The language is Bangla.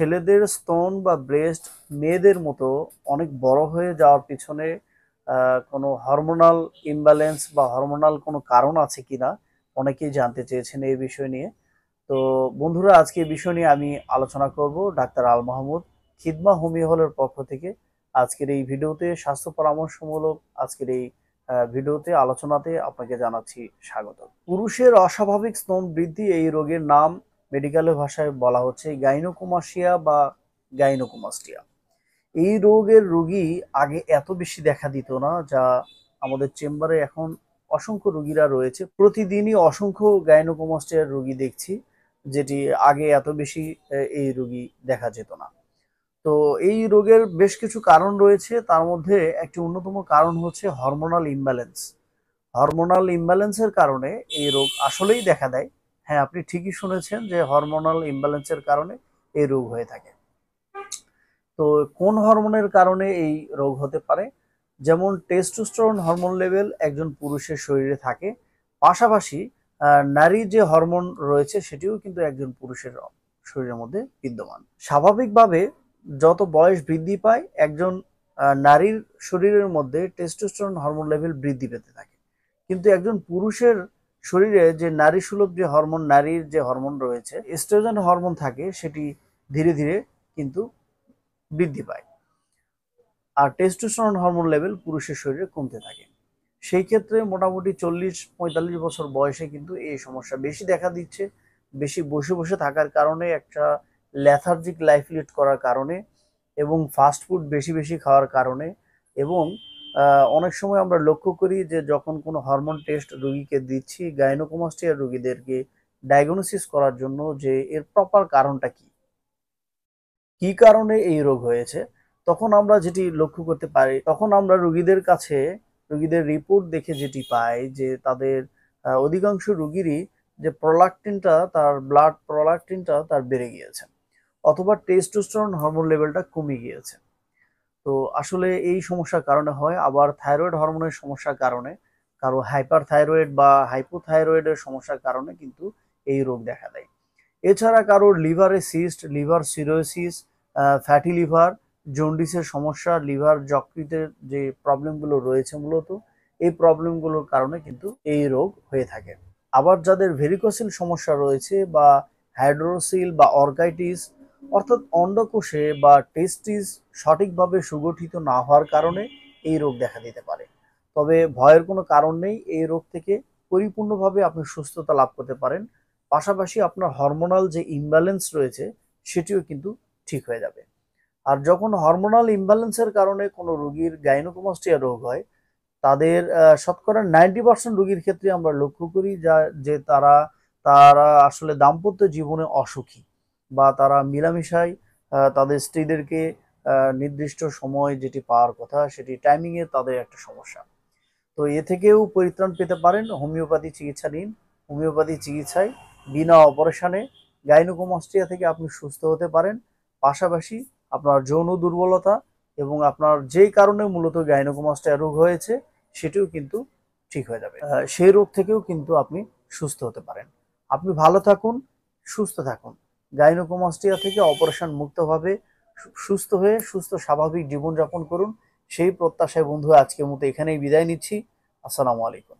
ছেলেদের স্তন বা ব্রেস্ট মেয়েদের মতো অনেক বড় হয়ে যাওয়ার পিছনে কোনো হরমোনাল ইমব্যালেন্স বা হরমোনাল কোনো কারণ আছে কিনা অনেকেই জানতে চেয়েছেন এই বিষয় নিয়ে। তো বন্ধুরা, আজকে এই বিষয় নিয়ে আমি আলোচনা করব ডাক্তার আল মাহমুদ খিদমা হোমিও হলের পক্ষ থেকে। আজকের এই ভিডিওতে স্বাস্থ্য পরামর্শমূলক আজকের এই ভিডিওতে আলোচনাতে আপনাকে জানাচ্ছি স্বাগত। পুরুষের অস্বাভাবিক স্তন বৃদ্ধি এই রোগের নাম মেডিকেলের ভাষায় বলা হচ্ছে গাইনোকোমাস্টিয়া বা গাইনোকোমাস্টিয়া। এই রোগের রোগী আগে এত বেশি দেখা দিত না, যা আমাদের চেম্বারে এখন অসংখ্য রোগীরা রয়েছে। প্রতিদিনই অসংখ্য গাইনোকোমাস্টিয়ার রোগী দেখছি, যেটি আগে এত বেশি এই রোগী দেখা যেত না। তো এই রোগের বেশ কিছু কারণ রয়েছে, তার মধ্যে একটি অন্যতম কারণ হচ্ছে হরমোনাল ইমব্যালেন্স। হরমোনাল ইমব্যালেন্সের কারণে এই রোগ আসলেই দেখা দেয়। হ্যাঁ, আপনি ঠিকই শুনেছেন যে হরমোনাল ইমব্যালেন্সের কারণে এই রোগ হয়ে থাকে। তো কোন হরমোনের কারণে এই রোগ হতে পারে? যেমন টেস্টোস্টেরন হরমোন লেভেল একজন পুরুষের শরীরে থাকে, পাশাপাশি নারী যে হরমোন রয়েছে সেটিও কিন্তু একজন পুরুষের শরীরের মধ্যে বিদ্যমান। স্বাভাবিকভাবে যত বয়স বৃদ্ধি পায় একজন নারীর শরীরের মধ্যে টেস্টোস্টেরন হরমোন লেভেল বৃদ্ধি পেতে থাকে, কিন্তু একজন পুরুষের শরীরে যে নারী সুলভ যে হরমোন, নারীর যে হরমোন রয়েছে এস্ট্রোজেন হরমোন থাকে, সেটি ধীরে ধীরে কিন্তু বৃদ্ধি পায়, আর টেস্টোস্টেরন হরমোন লেভেল পুরুষের শরীরে কমতে থাকে। সেই ক্ষেত্রে মোটামুটি 40-45 বছর বয়সে কিন্তু এই সমস্যা বেশি দেখা দিচ্ছে। বেশি বসে বসে থাকার কারণে, একটা লেথার্জিক লাইফ লিড করার কারণে, এবং ফাস্ট ফুড বেশি বেশি খাওয়ার কারণে, এবং অনেক সময় আমরা লক্ষ্য করি যে যখন কোনো হরমোন টেস্ট রোগীকে দিচ্ছি, গাইনোকোমাস্টিয়া রোগীদেরকে ডায়াগনোসিস করার জন্য, যে এর প্রপার কারণটা কি, কি কারণে এই রোগ হয়েছে, তখন আমরা যেটি লক্ষ্য করতে পারি, তখন আমরা রোগীদের কাছে রোগীদের রিপোর্ট দেখে যেটি পাই যে তাদের অধিকাংশ রোগীরই যে প্রোলাকটিনটা, তার ব্লাড প্রোলাকটিনটা তার বেড়ে গিয়েছে, অথবা টেস্টোস্টেরন হরমোন লেভেলটা কমে গিয়েছে। তো আসলে এই সমস্যার কারণে হয়। আবার থাইরয়েড হরমোনের সমস্যার কারণে, কারো হাইপার থাইরয়েড বা হাইপোথাইরয়েডের সমস্যার কারণে কিন্তু এই রোগ দেখা দেয়। এছাড়া কারোর লিভারে cyst, liver cirrhosis, fatty liver, জন্ডিসের সমস্যা, লিভার যকৃতের যে প্রবলেমগুলো রয়েছে মূলত, এই প্রবলেমগুলোর কারণে কিন্তু এই রোগ হয়ে থাকে। আবার যাদের ভেরিকোসিল সমস্যা রয়েছে, বা হাইড্রোসিল বা অর্গাইটিস, অর্থাৎ অন্ডকোষে বা টেস্টিস সঠিকভাবে সুগঠিত না হওয়ার কারণে এই রোগ দেখা দিতে পারে। তবে ভয়ের কোনো কারণ নেই, এই রোগ থেকে পরিপূর্ণভাবে আপনি সুস্থতা লাভ করতে পারেন। পাশাপাশি আপনার হরমোনাল যে ইমব্যালেন্স রয়েছে সেটিও কিন্তু ঠিক হয়ে যাবে। আর যখন হরমোনাল ইমব্যালেন্সের কারণে কোনো রোগীর গাইনোকোমাস্টিয়া রোগ হয়, তাদের শতকরা 90% রোগীর ক্ষেত্রে আমরা লক্ষ্য করি যে তারা তারা আসলে দাম্পত্য জীবনে অসুখী, বা তারা মিলামিশায় তাদের স্ত্রীদেরকে নির্দিষ্ট সময় যেটি পাওয়ার কথা সেটি টাইমিংয়ে তাদের একটা সমস্যা। তো এ থেকেও পরিত্রাণ পেতে পারেন হোমিওপ্যাথি চিকিৎসা নিন। হোমিওপ্যাথি চিকিৎসায় বিনা অপারেশনে গাইনোকোমাস্টিয়া থেকে আপনি সুস্থ হতে পারেন। পাশাপাশি আপনার যৌন দুর্বলতা এবং আপনার যেই কারণে মূলত গাইনোকোমাস্টিয়া রোগ হয়েছে সেটিও কিন্তু ঠিক হয়ে যাবে। সেই রোগ থেকেও কিন্তু আপনি সুস্থ হতে পারেন। আপনি ভালো থাকুন, সুস্থ থাকুন। গাইনোকোমাস্টিয়া থেকে অপারেশন মুক্তভাবে সুস্থ হয়ে সুস্থ স্বাভাবিক জীবনযাপন করুন, সেই প্রত্যাশায় বন্ধু আজকের মতো এখানেই বিদায় নিচ্ছি। আসসালামু আলাইকুম।